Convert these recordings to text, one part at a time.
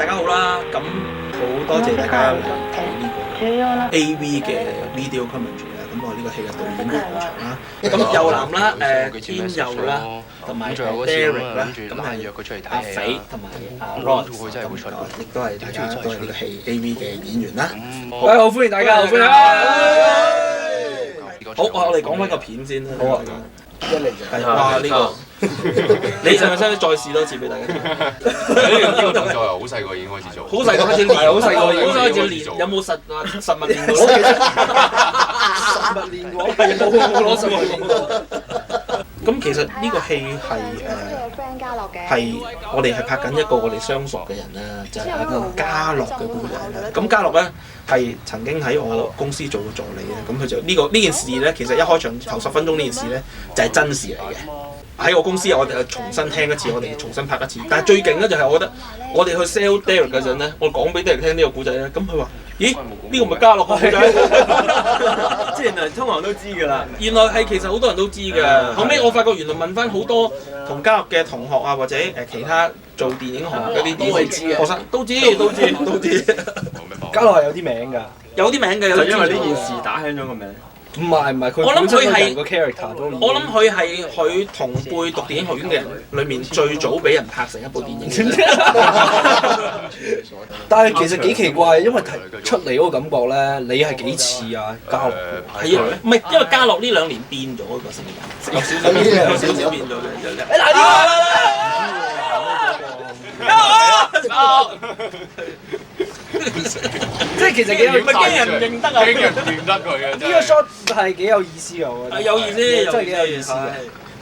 大家好啦，咁好多謝大家嚟睇呢個 AV 嘅 video commentary 啦。咁我呢個戲嘅導演係何翔啦，咁右男啦，天佑啦，同埋 Derek 啦，咁係阿肥同埋阿 Rod，亦都係大家都係呢個戲 AV 嘅演員啦。好歡迎大家，好歡迎！好，我哋講翻個片先啦。好啊，一嚟就係哇呢個。你使唔使再試多次俾大家？呢個動作由好細個已經開始做，好細個開始練，好細個開始練，有冇實物練過？實物練過，冇攞實物練過。咁其實呢個戲係我哋係拍緊一個我哋相熟嘅人啦，就係一個嘉樂嘅故仔啦。咁嘉樂咧係曾經喺我公司做過助理嘅，咁佢就呢件事咧，其實一開場頭10分鐘呢件事咧就係真事嚟嘅。喺我公司，我哋重新聽一次，我哋重新拍一次。但係最勁咧就係我覺得，我哋去 sell Derek 嗰陣咧，我講俾 Derek 聽呢個故仔咧，咁佢話：咦，呢個咪嘉樂個故仔？即係原來通常都知㗎啦。原來係其實好多人都知㗎。後尾我發覺原來問翻好多同嘉樂嘅同學啊，或者其他做電影行嗰啲學生都知。嘉樂係有啲名㗎，有啲名嘅，就因為呢件事打響咗個名。唔係，佢我諗佢係個 character 都。我諗佢係佢同輩讀電影學院嘅人裏面最早俾人拍成一部電影。但係其實幾奇怪，因為出嚟嗰個感覺咧，你係幾似啊嘉樂？係啊，唔係因為嘉樂呢2年變咗個性格，有少少變咗嘅。你嗱即係其實幾有，驚人唔認得啊！驚人唔認得佢嘅。呢個 shot 係幾有意思嘅，我覺得。有意思，真係幾有意思嘅。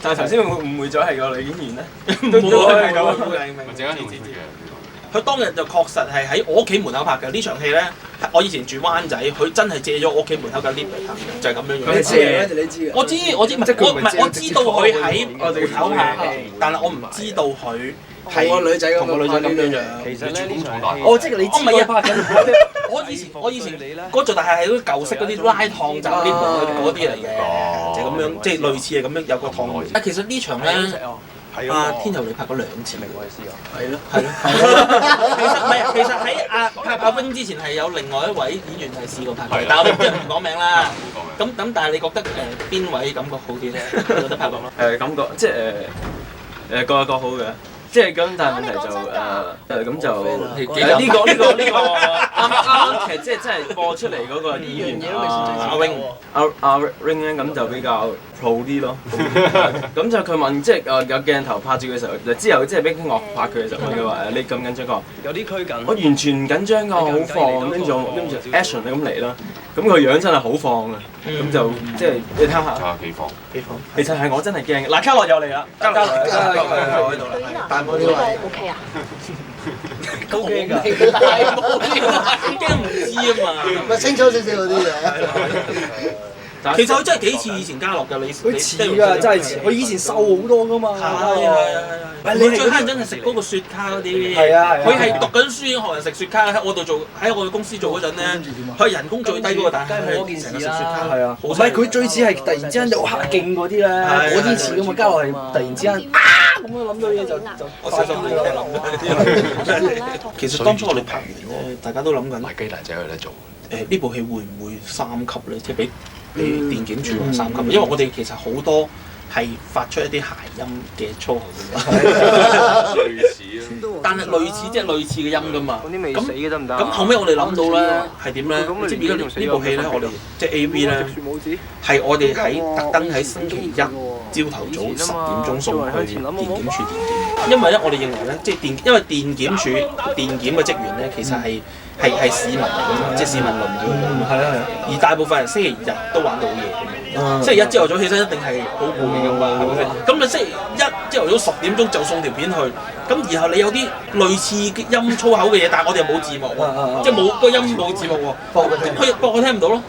但係頭先會誤會咗係個女演員咧？唔會係咁，我陣間同知嘅。佢當日就確實係喺我屋企門口拍嘅呢場戲咧。我以前住灣仔，佢真係借咗我屋企門口架 lift 嚟拍嘅，就係咁樣樣。你知嘅？我知，我知道佢喺門口拍，但係我唔知道佢係同個女仔咁樣樣。其實咧呢場我即係你知佢拍緊。我以前嗰座大廈係嗰啲舊式嗰啲拉燙閘 lift 嗰啲嚟嘅，就咁樣，即係類似係咁樣有個燙。啊，其實呢場咧。天佑你拍過2次，明我意思啊？係咯。其實喺拍阿 Wing 之前係有另外一位演員係試過拍嘅，但係我哋唔講名啦。咁但係你覺得邊位感覺好啲咧？你覺得拍過嗎？感覺即係各有各好嘅，即係咁，但係問題就咁就呢個啱其實即係真係播出嚟嗰個演員阿 Wing 咧咁就比較 pro 啲咯。咁就佢問即係有鏡頭拍住嘅時候，之後即係 Making of拍佢嘅時候，佢話你咁緊張，佢話有啲拘謹。我完全唔緊張㗎，我好放，跟住 action 咁嚟啦。咁個樣真係好放啊！咁就即係你聽下。幾放？其實係我真係驚嘅。嗱，嘉樂又嚟啦，嘉樂喺度啦。大帽呢位 OK 啊？都驚㗎，大帽呢位驚唔知啊嘛，咪清楚少少嗰啲嘢。其實佢真係幾似以前嘉樂㗎，你佢似㗎，真係似。佢以前瘦好多㗎嘛。係。你最乞人憎係食嗰個雪卡嗰啲。係啊。佢係讀緊書已經學人食雪卡，喺我度做，喺我哋公司做嗰陣咧，佢係人工最低嗰個，但係佢成日食雪卡。係啊。唔係佢最似係突然之間有黑勁嗰啲咧，嗰啲似㗎嘛。嘉樂係突然之間咁樣諗到嘢就我小心啲諗。其實當初我哋拍完咧，大家都諗緊賣雞大仔有得做。呢部戲會唔會3級咧？即係俾電檢處話3級，因為我哋其實好多係發出一啲諧音嘅粗口嘅，類似但係類似即係類似嘅音㗎嘛。嗰啲未死嘅得唔得？咁後尾我哋諗到咧係點咧？即係而家呢部戲咧，我哋即係 AV 咧，係我哋特登喺星期一朝頭早10點鐘送去電檢處電檢，因為咧我哋認為咧，即係因為電檢處電檢嘅職員咧，其實係市民嚟㗎嘛，即係市民輪住㗎嘛。係啊。而大部分人星期日都玩到好夜㗎嘛。星期一朝頭早起身一定係好攰㗎嘛，係咪先？咁你星期一朝頭早10點鐘就送條片去，咁然後你有啲類似音粗口嘅嘢，但係我哋又冇字幕喎，即係冇個音冇字幕喎。播我聽唔到咯。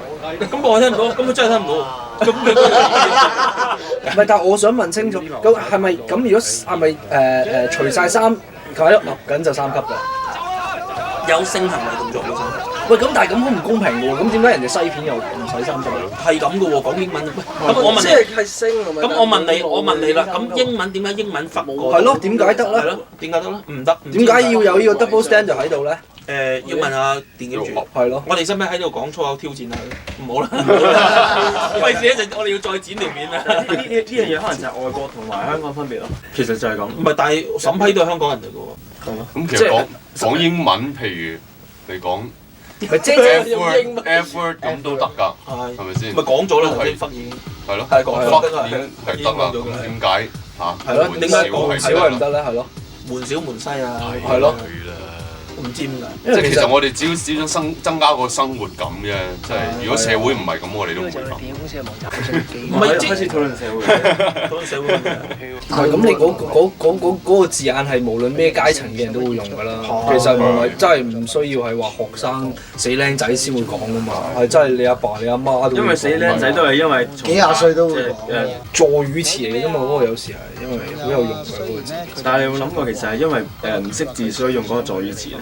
咁播我聽唔到，咁佢真係聽唔到。咁佢唔係，但係我想問清楚，咁係咪咁？如果係咪除晒衫，佢喺度噏緊就3級㗎？有性行為動作嘅身體。喂，咁但係咁好唔公平嘅喎，咁點解人哋西片又唔使三隻？係咁嘅喎，講英文。咁我問即你，係升係咪？咁我問你啦，咁英文點解英文罰過？係咯，點解得咧？係咯，點解得咧？唔得。點解要有呢個 double standard 喺度咧？要問下電檢處。係咯。我哋使唔使喺度講粗口挑戰下佢？唔好啦，費事一陣我哋要再剪條片啦。呢樣嘢可能就係外國同埋香港分別咯。其實就係咁。唔係，但係審批都係香港人嚟嘅喎。係咯。咁其實講英文，譬如你講咪即係用英文 F word 咁都得㗎，係咪先？咪講咗啦，頭先忽已經。係咯，係講咗已經係得啦。咁點解嚇？係咯，點解講少係唔得咧？係咯，門小門西啊，係咯。唔知點解。即係其實我哋只要增加個生活感啫，即係如果社會唔係咁，我哋都唔會咁。唔係開始討論社會，討論社會問題。係咁，你嗰個字眼係無論咩階層嘅人都會用㗎啦。其實唔係真係唔需要係話學生死僆仔先會講㗎嘛，係真係你阿爸你阿媽都會講。因為死僆仔都係因為幾廿歲都會講。助語詞嚟嘅啫嘛，嗰個有時係因為好有用嘅嗰個字。但係你有冇諗過其實係因為唔識字所以用嗰個助語詞咧？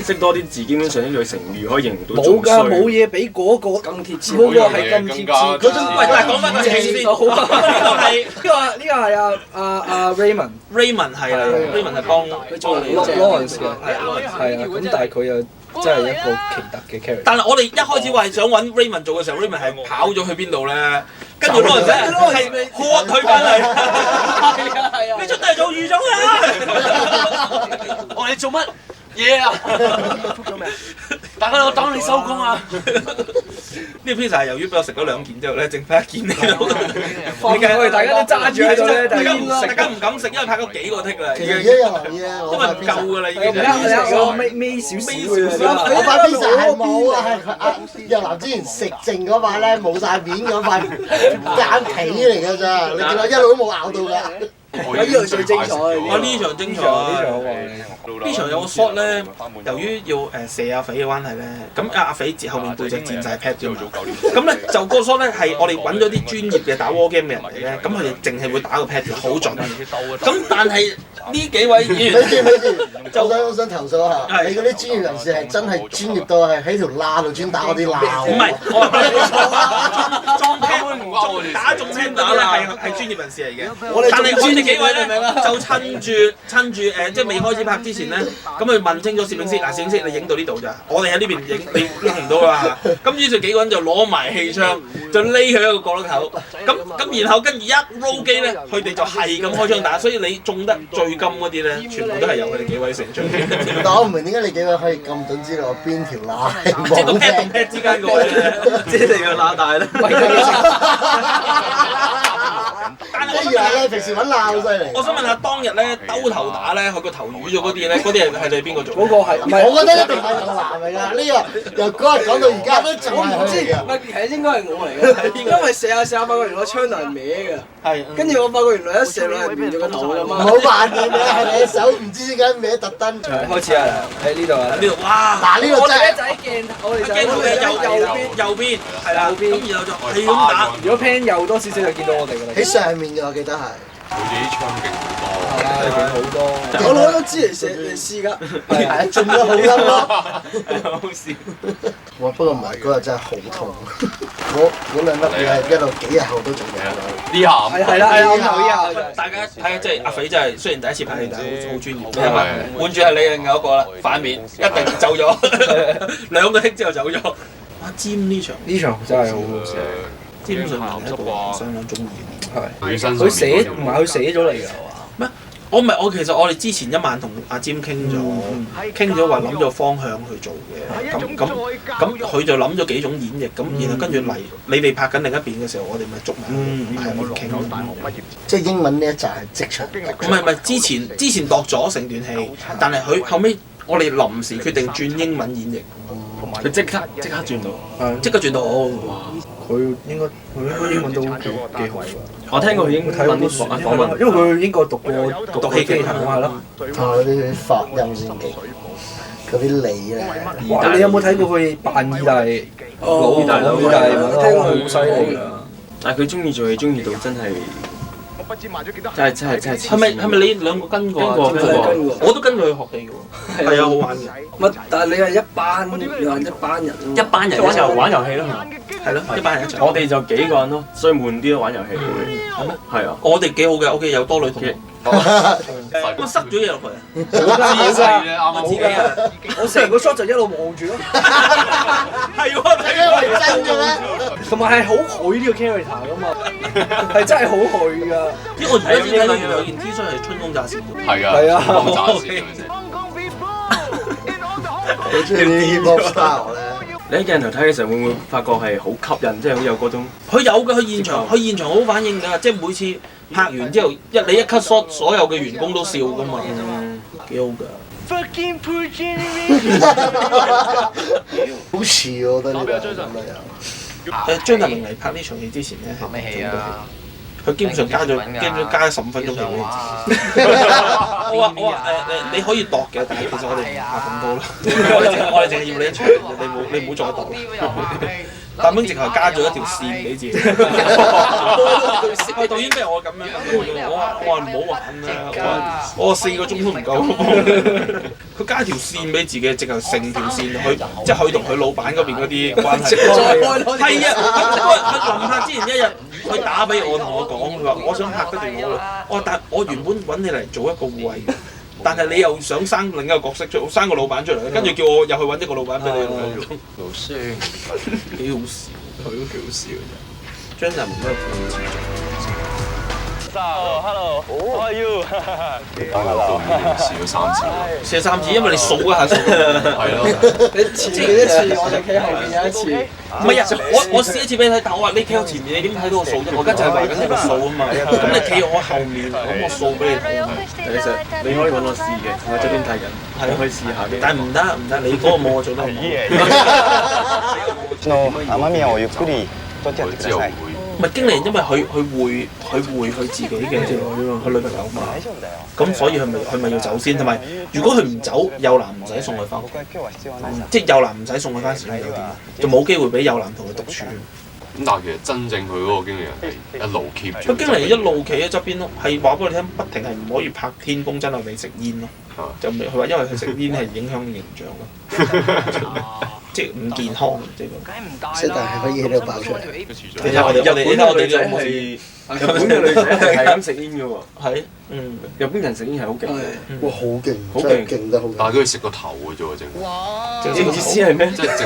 識多啲字，基本上呢句成語可以形容到仲衰。冇㗎，冇嘢比嗰個更貼切。嗰個係更貼切。嗰種喂，但係講翻個情先。呢個係阿 Raymond 係啦 ，Raymond 係幫Lawrence 嘅，係啊，咁但係佢又真係一個奇特嘅 character。但係我哋一開始話係想揾 Raymond 做嘅時候，Raymond 係跑咗去邊度咧？跟住 Lawrence 係喝佢翻嚟。係啊！你出嚟做預總啊！我哋做乜嘢啊？大家我等你收工啊！呢個 pizza 係由於俾我食咗2件之後咧，剩翻1件嚟到。我哋大家都揸住喺度咧，大家唔敢食，因為拍咗幾個剔啦。其實而家有留意啊，因為唔夠㗎啦，已經。尾少少我塊 pizza 係冇啊，係阿日南之前食剩嗰塊咧冇晒面嗰塊間皮嚟㗎咋，你見我一路都冇咬到㗎。我呢度最精彩，我呢場精彩，呢場有個 shot 咧，由於要射阿肥嘅關係咧，咁阿肥後面背脊墊晒 pad 啫嘛，咁咧就個 shot 咧係我哋揾咗啲專業嘅打 war game 嘅人嚟咧，咁佢哋淨係會打個 pad 好準，咁但係呢幾位演員，咪住，我想投訴下，你嗰啲專業人士係真係專業到係喺條罅度專打嗰啲罅。唔係，我話裝 pad 打中 pad 打咧係專業人士嚟嘅，但係我哋幾位咧就趁住即係未開始拍之前咧，咁佢問清楚攝影師，嗱攝影師你影到呢度咋？我哋喺呢邊影，你拎唔到啊！咁於是幾個人就攞埋氣槍，就匿喺一個角落頭。咁然後跟住一 roll 機咧，佢哋就係咁開槍打，所以你中得最金嗰啲咧，全部都係由佢哋幾位射出。但我唔明點解你幾位可以咁準知道我邊條罅係冇即係個 pad 同 pad 之間個位咧，即係你個乸大咧。但係我想問咧，平時揾罅好犀利。我想問下當日咧兜頭打咧，佢個頭瘀咗嗰啲咧，嗰啲係你邊個做？嗰個係唔係？我覺得一定係有男嚟㗎，呢個由嗰日講到而家都仲係佢嚟㗎。唔係，其實應該係我嚟嘅，因為射下發覺原來槍頭係歪嘅。係。跟住我發覺原來一射落係變咗個頭㗎嘛。唔好扮嘢咩？係你手唔知點解歪特登。開始啊！喺呢度啊！呢度哇！嗱呢個真係。我哋鏡頭嘅右邊係啦，咁然後就係咁打。如果 pan 右多少少就見到我哋㗎啦。喺上面㗎，我記得係。佢哋啲槍勁好多。係勁好多。我攞咗支嚟射嚟試㗎。係啊，中咗好陰咯。好笑。哇！不過唔係嗰日真係好痛，嗰兩粒嘢係一路幾日後都仲有。呢下係啦，我留意下。大家睇下，即係阿肥真係雖然第一次拍戲，但係好專業。係咪？換住係你另外一個啦，反面一定走咗，2個剔之後走咗。阿尖呢場真係好好笑。尖上面係一個相當中意嘅。係。佢身佢寫唔係佢寫咗嚟㗎係嘛？咩？我其實我哋之前一晚同阿尖傾咗話諗咗方向去做嘅，咁佢就諗咗幾種演繹，咁然後跟住嚟你哋拍緊另一邊嘅時候，我哋咪捉埋係咪傾？即係英文呢一集係即場。唔係，之前度咗成段戲，但係佢後尾我哋臨時決定轉英文演繹，佢即刻轉到，即刻轉到我。佢應該英文都幾好。我聽過佢英文啲訪問，因為佢英國讀戲劇系係咯。嗰啲發音先幾，嗰啲脷咧。哇！你有冇睇過佢扮意大利佬？意大利文聽過佢好犀利㗎。但係佢中意做戲，中意到真係真係係咪你兩個跟過啊？跟過我都跟佢去學戲嘅喎。係啊，好玩嘅。乜？但係你係一班人，一班人一齊玩遊戲咯，係咯，一班人一齊。我哋就幾個人咯，所以悶啲咯玩遊戲會。係咩？係啊，我哋幾好嘅，屋企有多女同學。我塞咗嘢落去。我自己啊，我成個 shot 就一路望住咯。係喎，係因為真嘅咩？同埋係好佢呢個 character 噶嘛，係真係好佢㗎。因為我而家先睇到原來有件 T 恤係春風乍泄嘅。係啊，係啊春風乍泄嘅啫。你中意啲 hip hop style 咧？你喺鏡頭睇嘅時候會唔會發覺係好吸引，即係好有嗰種？佢有嘅，佢現場好反應㗎，即係每次拍完之後，你一 cut shot，所有嘅員工都笑㗎嘛，幾好㗎。好似喎，我覺得呢個咁樣。張達明嚟拍呢場戲之前咧，拍咩戲啊？佢基本上加咗15分鐘戲俾你知。我話你可以度嘅，但係其實我哋唔拍咁多啦。我哋淨係要你一場，你唔好再度啦。達明直頭加咗一條線俾自己。導演咩？我咁樣，我話唔好玩啦。我4個鐘都唔夠。佢加條線俾自己，直頭成條線去，即係佢同佢老闆嗰邊嗰啲關係。係啊，佢臨拍之前一日，佢打俾我同我講，佢話我想拍嗰段我話，但我原本揾你嚟做一個護衛，但係你又想生另一個角色出，生個老闆出嚟，跟住叫我又去揾一個老闆俾你做。老師，幾好笑，佢都幾好笑嘅。張達明都係半自Hello，how are you？ 試咗3次。試咗3次，因為你數一下數。係咯。你前面一次，我哋企後面有一次。唔係啊，我試一次俾你睇，但我話你企我前面，你點睇到個數啫？我而家就係話緊你個數啊嘛。咁你企我後面，咁我數俾你睇啊嘛。其實你可以揾我試嘅，我喺側邊睇緊，係可以試下嘅。但係唔得，你嗰個冇我做得好。甘みをゆっくり取ってやってください。唔係經理人，因為佢會佢自己嘅佢女朋友嘛，咁所以佢咪要走先，同埋如果佢唔走，幼男唔使送佢翻屋企，即係幼男唔使送佢翻市中酒店，就冇機會俾幼男同佢獨處。咁但係其實真正佢嗰個經理人係一路 keep 住。佢經理人一路企喺側邊咯，係話俾我聽，不停係唔可以拍天公真係未食煙咯，就未佢話因為佢食煙係影響形象咯。即係唔健康，即係咁。即係但係可以喺度爆出嚟。你睇我哋，你睇我哋啲冇事。日本嘅女仔係咁食煙嘅喎。係，日本人食煙係好勁。哇，好勁，好真係勁得好勁。但係佢食個頭嘅啫喎，淨係。哇！意思係咩？即係淨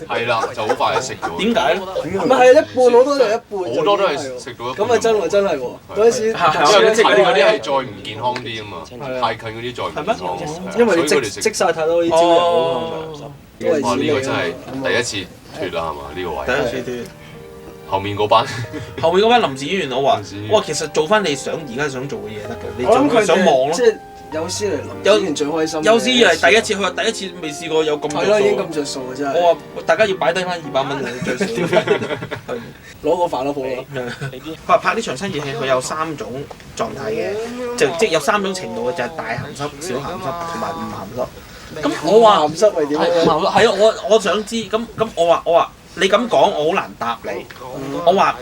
係啦，就好快就食咗。點解咧？唔係一半，好多就一半。好多都係食到一半。咁啊真喎，真係喎。嗰陣時，因為近嗰啲係再唔健康啲啊嘛，太近嗰啲再唔健康。因為你積晒太多啲焦油啊嘛。哇！呢個真係第一次脱啦係嘛？呢個位。第一次脱。後面嗰班臨時演員，我話其實做翻你而家想做嘅嘢得嘅，你仲想望咯。即係有史以嚟演員最開心。有史以嚟第一次，佢話第一次未試過有咁着數。係咯，已經咁着數嘅真係。我話大家要擺低翻200蚊嚟最少。攞個飯都好啦。拍呢場新熱戲，佢有3種狀態嘅，即係有3種程度嘅，就係大鹹濕、小鹹濕同埋唔鹹濕。咁我話鹹濕係點樣？係啊，我想知。咁我話你咁講，我好難答你。我話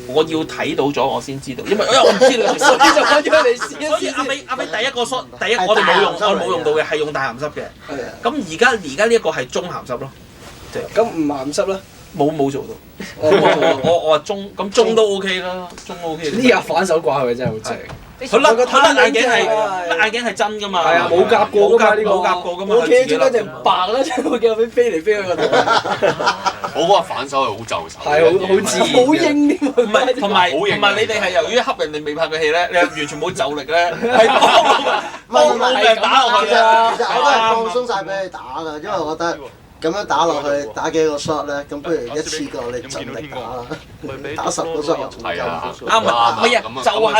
我要睇到咗我先知道，因為我唔知你，所以就揾咗你試一試。所以阿美第一個 shot，我哋冇用到嘅，係用大鹹濕嘅。咁而家呢一個係中鹹濕咯。咁唔鹹濕咧？冇做到。我話中，咁中都 OK 啦，中 OK。呢日反手掛係咪真係好正？佢甩眼鏡係真㗎嘛？係啊，冇夾過㗎嘛呢個。冇夾過㗎嘛。我企喺中間就白啦，即係我見到佢飛嚟飛去嗰度。我嗰個反手係好就手。係好自然。好英添。唔係，同埋你哋係由於恰人哋未拍嘅戲咧，你係完全冇就力咧，係幫老命打落去啊！其實我都係放鬆晒俾你打㗎，因為我覺得。咁樣打落去，打幾個 shot 咧，咁不如一次過你盡力打啦，打10個 shot 仲夠。啱啊！唔係啊，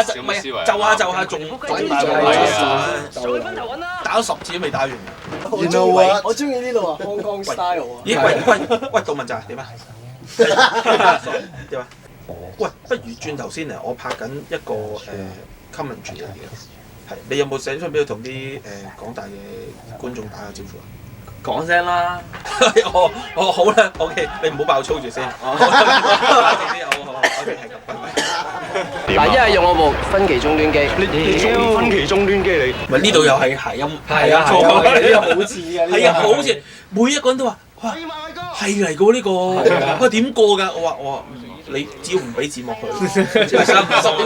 就下仲大鑊。打咗10次都未打完。You know what？我中意呢度啊，Hong Kong style 啊。咦？喂，杜汶澤點啊？點啊？喂，不如轉頭先嚟，我拍緊一個commentary 嚟嘅，係你有冇寫出俾佢同啲廣大嘅觀眾打個招呼啊？講聲啦。我好啦 ，OK， 你唔好爆粗住先。好，OK， 係咁，拜拜。嗱，一係用我部分期終端機，你分期終端機你？唔係呢度又係諧音，係啊，呢個好似嘅，係啊，好似每一個人都話，哇，係嚟㗎呢個，我點過㗎？我話你只要唔俾字幕佢，10點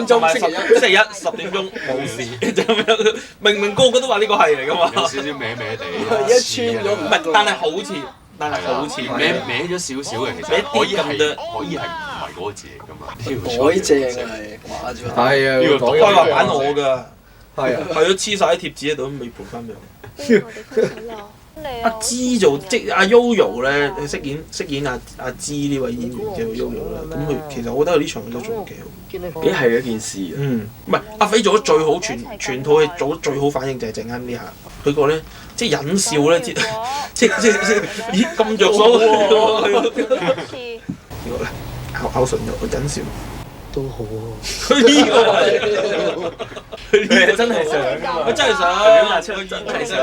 鐘星期一10點鐘冇事，就咁樣。明個個都話呢個係嚟㗎嘛。有少少歪歪地，一穿咗唔係，但係好似，歪咗少少嘅，其實可以係唔係嗰個字嚟㗎嘛？改正係掛住。係啊，呢個開畫版我㗎，係啊，係咯，黐晒啲貼紙喺度都未賠翻俾我。阿芝做即阿 Yoyo 咧，佢飾演阿芝呢位演員叫 Yoyo 啦。咁佢其實我覺得佢呢場都做得幾好，幾係一件事啊！唔係阿飛做得最好，全套戲做得最好反應就係陣間呢下，佢個咧即係忍笑咧，即咦咁着數喎！呢個咧咬唇又忍笑都好喎。佢呢個佢真係想㗎，佢真係想，佢真係想。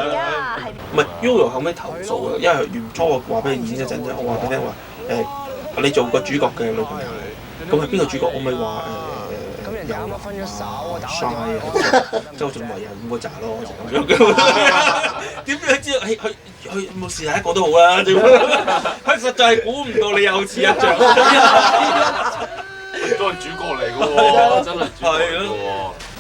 唔係 Yoyo 後尾投訴啊，因為原初我話俾你演嗰陣咧，我話俾你聽話你做個主角嘅女朋友，咁係邊個主角？我咪話有嘥啊，周俊偉啊咁嗰扎咯，就咁樣。點樣知道？佢冇事係一個都好啦，佢實在係估唔到你有似一像。都係主角嚟㗎喎，真係主角嚟㗎喎。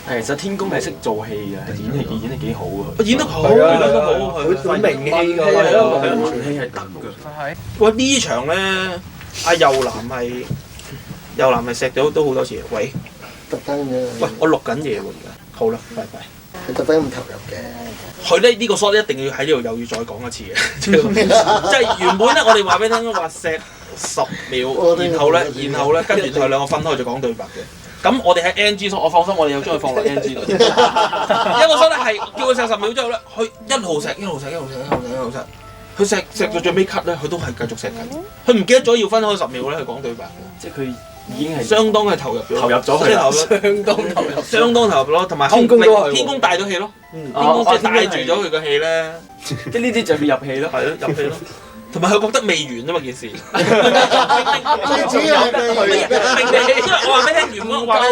其實天公係識做戲嘅，演得幾好啊！演得好，演得好，好名氣㗎，係咯，文戲係得㗎。喂，呢場咧，阿右男係錫咗都好多次。喂，特登嘅。喂，我錄緊嘢喎而家。好啦，拜拜。佢特登咁投入嘅。佢呢個 shot 一定要喺呢度又要再講一次嘅，即係原本咧我哋話俾你聽話錫10秒，然後咧跟住佢兩個分開就講對白嘅。咁我哋喺 NG shot， 我放心，我哋又將佢放落 NG 度。一個 shot 咧係叫佢錫10秒之後咧，佢一路錫，佢錫到最尾 cut 咧，佢都係繼續錫緊。佢唔記得咗要分開10秒咧，去講對白嘅。即係佢已經係相當係投入咗，相當投入咯，同埋天公帶咗戲咯，天公即係帶住咗佢個戲咧，即係呢啲就叫入戲咯，係咯入戲咯。同埋佢覺得未完啊嘛件事，主要係未完。因為我話俾你聽，原本我話呢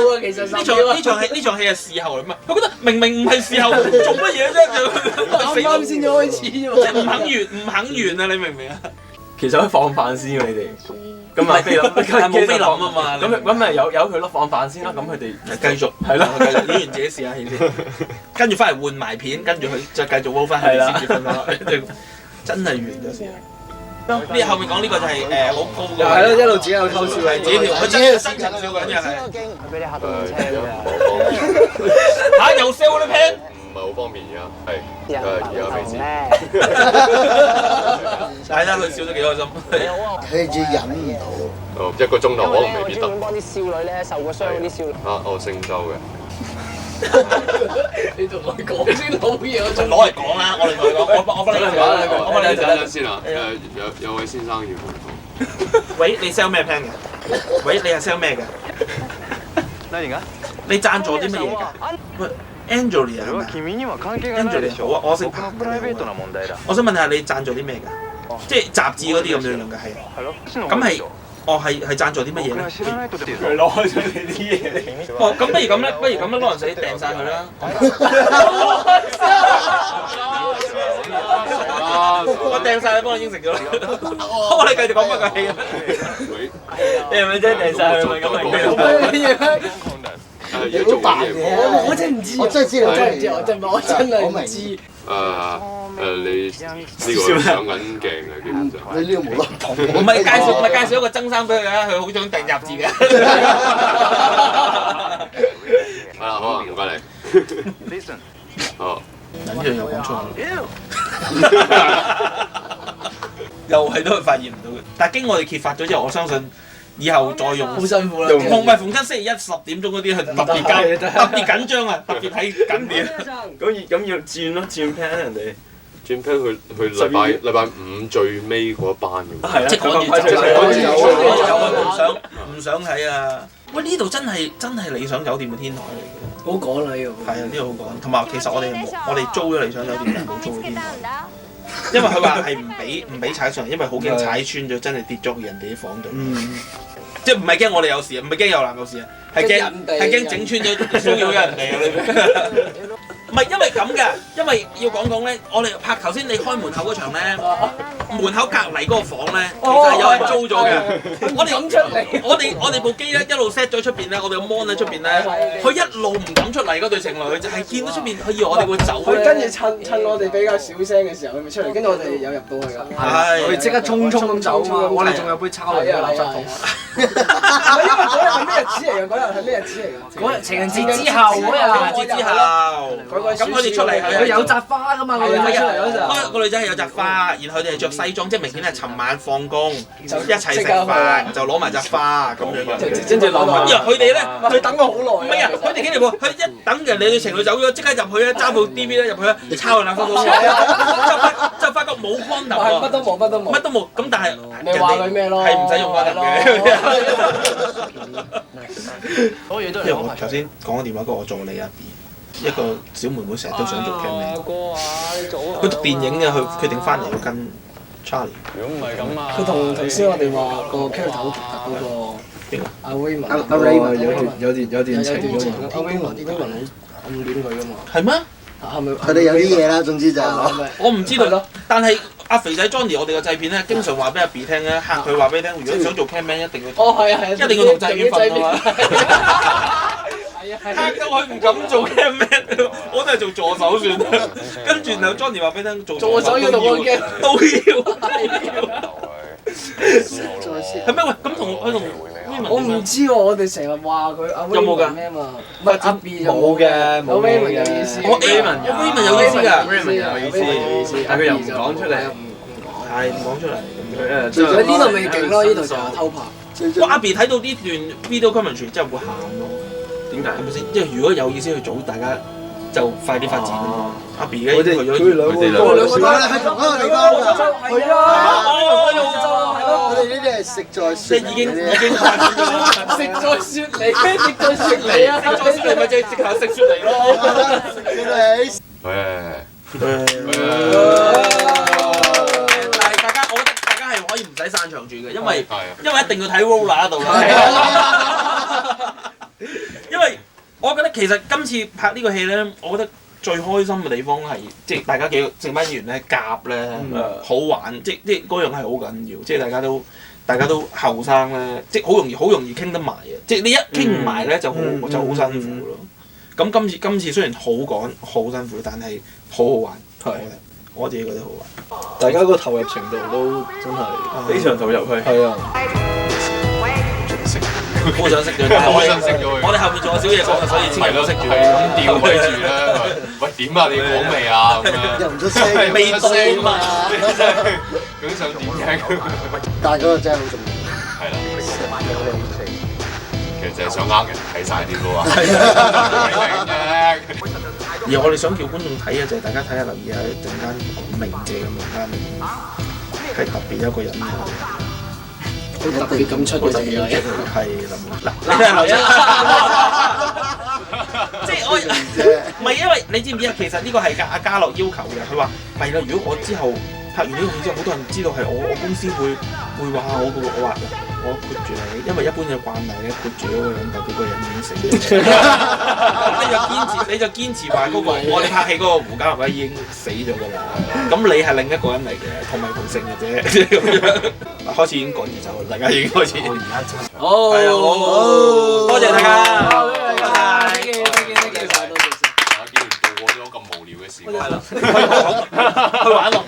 場戲係事後嚟嘛，佢覺得明唔係事後，做乜嘢啫？啱先至開始啫即係唔肯完啊！你明唔明啊？其實可以放飯先喎，你哋。咁咪菲林，冇菲林啊嘛。咁咪由佢咯，放飯先啦。咁佢哋繼續係咯，演完自己試下戲先，跟住翻嚟換埋片，跟住佢再繼續 roll 翻佢先至分翻。真係完咗先。呢後面講呢個就係好高嘅，係咯，一路自己有偷笑嘅，自己條，佢真係深層笑緊嘅係。佢俾你嚇到唔車㗎。嚇又 sell 嗰啲 pen？唔係好方便而家，係而家未知。睇睇佢笑得幾開心。佢仲忍唔到。1個鐘頭可能未必得。專門幫啲少女咧受過傷嗰啲少女。我姓周嘅。你同我講先好嘢，我攞嚟講啦，我哋同佢講，我幫你講，我幫你等陣先啊。有位先生要問我。喂，你 sell 咩 pen 嘅？喂，你係 sell 咩嘅？你贊助啲乜嘢㗎？喂 ，Angelia 係咪 ？Angelia 好啊，我姓彭嘅。我想問下你贊助啲咩㗎？即係雜誌嗰啲咁樣嘅係。咁係。係贊助啲乜嘢咧？佢攞咗你啲嘢。咁不如咁咧，Lawrence你掟晒佢啦。我掟晒你，幫你應承咗啦。我哋繼續講翻個戲啊。你係咪真係掟晒佢咪咁嚟？你好扮嘅，我真係唔知，我真係知道，我真係唔知。你呢個上緊鏡嘅基本上。你呢個冇得講。唔係介紹一個曾生俾佢啊，佢好想訂雜誌嘅。係啦，好啊，唔該你。好。呢樣又講錯。又係都係發現唔到嘅，但係經我哋揭發咗之後，我相信以後再用。好辛苦啦。唔係逢親星期一10點鐘嗰啲係特別緊張啊，特別睇緊啲。咁要轉咯，轉 pen 人哋。轉 pen 去禮拜5最尾嗰一班嘅。係啊，即係趕住走，唔想睇啊！喂，呢度真係理想酒店嘅天台嚟嘅。好講啦呢個。係啊，呢度好講。同埋其實我哋租咗理想酒店，冇租嘅天台。因為佢話係唔俾踩上嚟，因為好驚踩穿咗，真係跌咗去人哋啲房度。即係唔係驚我哋有事，唔係驚有男有事啊，係驚整穿咗騷擾咗人哋啊！唔係因為咁嘅，因為要講咧，我哋拍頭先你開門口嗰場咧，門口隔離嗰個房咧，其實係有人租咗嘅。我哋部機咧一路 set 咗出邊咧，我哋個 mon 喺出邊咧，佢一路唔敢出嚟嗰對情侶，佢就係見到出邊，佢以為我哋會走咧。佢跟住趁我哋比較少聲嘅時候，佢咪出嚟，跟住我哋有入到去㗎。係，我哋即刻匆匆咁走啊！我哋仲有杯抄嚟嘅垃圾桶。因為嗰日係咩日子嚟㗎？嗰日係咩日子嚟㗎？嗰日情人節之後嗰日，情人節之後，咁佢哋出嚟佢有紮花㗎嘛？佢哋出嚟嗰陣，個女仔係有紮花，然後佢哋係着西裝，即係明顯係尋晚放工就一齊食飯，就攞埋紮花咁樣。跟住攞埋。因為佢哋咧，佢等我好耐。唔係啊，佢哋幾條喎？佢一等人哋對情侶走咗，即刻入去咧，揸部 DV 咧入去咧，抄兩分鐘，就發覺冇 condom 喎，乜都冇，乜都冇。乜都冇。咁但係你話佢咩咯？係唔使用 condom 嘅。所有嘢都因為我頭先講個電話嗰個我助理阿 B， 一個小妹妹成日都想做 cameraman。佢讀電影嘅，佢決定翻嚟要跟 Charlie。如果唔係咁啊，佢同頭先我哋話個 character 好獨特嗰個邊個？阿 Raymond。阿 Raymond 有段情㗎嘛。阿 Raymond 好暗戀佢㗎嘛。係咩？係咪？佢哋有啲嘢啦，總之就我唔知道，但係阿肥仔 Johnny 我哋個製片咧，經常話俾阿 B 聽咧，嚇佢話俾你聽，如果想做 cameraman 一定要一定要同製片瞓啊嘛。嚇到佢唔敢做 cameraman，我都係做助手算啦。跟住然後 Johnny 話俾你聽，做助手要同我 cam 都要。係咩？喂，咁同佢同我唔知喎，我哋成日話佢阿 Raymond 咩嘛？唔係阿 B 就冇嘅，阿 Raymond 有意思。我 Raymond 有意思㗎 ，Raymond 有意思，但係佢又唔講出嚟，係唔講出嚟咁樣。佢呢度咪勁咯，呢度就係偷拍。哇！阿 B 睇到呢段 video commentary 真係會喊咯。點解？係咪先？因為如果有意思去組，大家就快啲發展啊！阿 B 而家去咗，佢兩個係同一個地方㗎。係啊，我哋呢啲係食在雪即係已經發展咗啦。食在雪梨，食在雪梨啊！食咗雪梨咪即係直頭食雪梨咯。但係大家，我覺得大家係可以唔使散場住嘅，因為一定要睇 Roller 度啦。因為我覺得其實今次拍呢個戲咧，我覺得最開心嘅地方係即係大家幾個成班演員咧夾咧，好玩，即係嗰樣係好緊要，即係大家都後生咧，即係好容易傾得埋嘅，即係你一傾唔埋咧就好辛苦咯。咁今次雖然好趕好辛苦，但係好好玩，我自己覺得好玩。大家個投入程度都真係非常投入去。係啊。好想識咗，但係我哋後面仲有少嘢講，所以千祈唔好識住。咁吊佢住咧，喂點啊？你講未啊？咁樣又唔出聲，未到嘛？究竟想點聽？但係嗰個真係好重要。係啦，其實就係想呃人睇晒啲咯喎。而我哋想叫觀眾睇嘅就係大家睇下留意下一陣間明姐嘅名單，係特別一個人。好特別咁出嘅就係係嗱，你睇下劉生，即係我唔係因為你知唔知啊？其實呢個係阿嘉樂要求嘅，佢話係啦，如果我之後拍完呢個戲之後，好多人知道係我公司會話我話我括住你，因為一般嘅慣例咧，括住嗰個人代表個人已經死咗。你就堅持話嗰個我哋拍戲嗰個胡家華已經死咗㗎啦。咁你係另一個人嚟嘅，同名同姓嘅啫，即係咁樣。開始已經趕住走，大家已經開始。我而家真係好，多謝大家，多謝。大家既然度過咗咁無聊嘅時間，去玩咯。